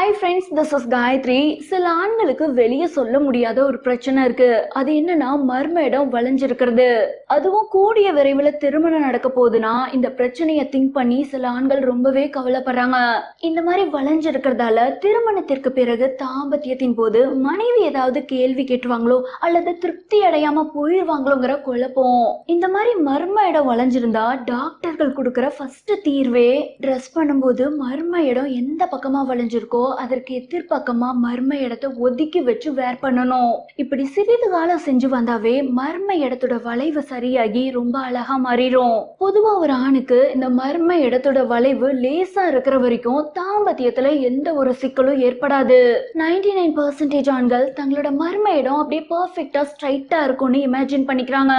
Hi friends, this is Gayathri. சில ஆண்களுக்கு வெளியே சொல்ல முடியாத ஒரு பிரச்சனை இருக்கு. அது என்னன்னா மர்ம இடம் வளைஞ்சிருக்கிறது. அதுவும் கூடிய விரைவில் திருமணம் நடக்க போகுதுன்னா இந்த பிரச்சனையை திங்க் பண்ணி சில ஆண்கள் ரொம்பவே கவலைப்படுறாங்க. இந்த மாதிரி வளைஞ்சிருக்கிறதால திருமணத்திற்கு பிறகு தாம்பத்தியத்தின் போது மனைவி ஏதாவது கேள்வி கேட்டுவாங்களோ அல்லது திருப்தி அடையாம போயிடுவாங்களோங்கிற குழப்பம். இந்த மாதிரி மர்ம இடம் வளைஞ்சிருந்தா டாக்டர்கள் கொடுக்குற ஃபர்ஸ்ட் தீர்வே ட்ரெஸ் பண்ணும்போது மர்ம இடம் எந்த பக்கமா வளைஞ்சிருக்கோ அதற்கு எதிர்பக்கமா மர்ம இடத்தை ஒதுக்கி வச்சு வேர் பண்ணணும். இப்படி சிறிது காலம் செஞ்சு வந்தாவே மர்ம இடத்தோட வளைவு சரியாகி ரொம்ப அழகா மாறிடும். பொதுவா ஒரு ஆணுக்கு இந்த மர்ம இடத்தோட வளைவு லேசா இருக்கிற வரைக்கும் தாம்பத்தியத்துல எந்த ஒரு சிக்கலும் ஏற்படாது. 99% ஆண்கள் தங்களோட மர்ம இடம் அப்படியே பர்ஃபெக்டா ஸ்ட்ரைட்டா இருக்கும்னு இமேஜின் பண்ணிக்கிறாங்க.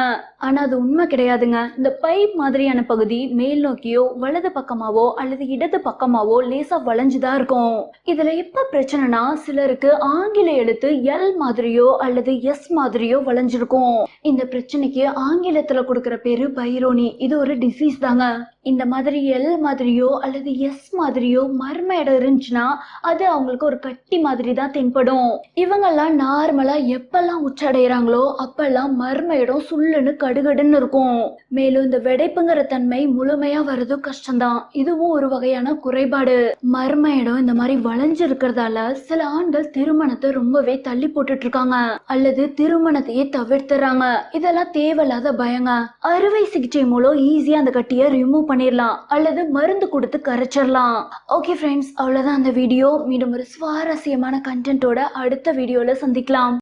ஆனா அது உண்மை கிடையாதுங்க. இந்த பைப் மாதிரியான பகுதி மேல் நோக்கியோ வலது பக்கமாவோ அல்லது இடது பக்கமாவோ லேசா வளைஞ்சுதான் இருக்கும். இதுல எப்ப பிரச்சனைனா சிலருக்கு ஆங்கில எழுத்து எல் மாதிரியோ அல்லது எஸ் மாதிரியோ வளைஞ்சிருக்கும். இந்த பிரச்சனைக்கு ஆங்கிலத்துல கொடுக்கிற பேரு பைரோனி. இது ஒரு டிசீஸ் தாங்க. இந்த மாதிரி எல் மாதிரியோ அல்லது எஸ் மாதிரியோ மர்ம இடம் இருந்துச்சுன்னா அது அவங்களுக்கு ஒரு கட்டி மாதிரி தான் தென்படும். இவங்கெல்லாம் நார்மலா எப்பெல்லாம் உச்சடைறாங்களோ அப்பெல்லாம் மர்ம இடம் சுள்ளுன்னு கடுகடுன்னு இருக்கும். மேலும் இந்த வெடைப்புங்கிற தன்மை முழுமையா வர்றதும் கஷ்டம்தான். இதுவும் ஒரு வகையான குறைபாடு. மர்ம இடம் இந்த மாதிரி வளைஞ்சிருக்கிறதால சில ஆண்கள் திருமணத்தை ரொம்பவே தள்ளி போட்டுட்டு இருக்காங்க அல்லது திருமணத்தையே தவிர்த்துறாங்க. இதெல்லாம் தேவையில்லாத பயங்க. அறுவை சிகிச்சை மூலம் ஈஸியா அந்த கட்டியை ரிமூவ் பண்ணிடலாம் அல்லது மருந்து கொடுத்து கரைச்சிடலாம். ஓகே ஃப்ரெண்ட்ஸ், அவ்வளவுதான் அந்த வீடியோ. மீண்டும் ஒரு சுவாரஸ்யமான கண்டென்ட்டோட அடுத்த வீடியோல சந்திக்கலாம்.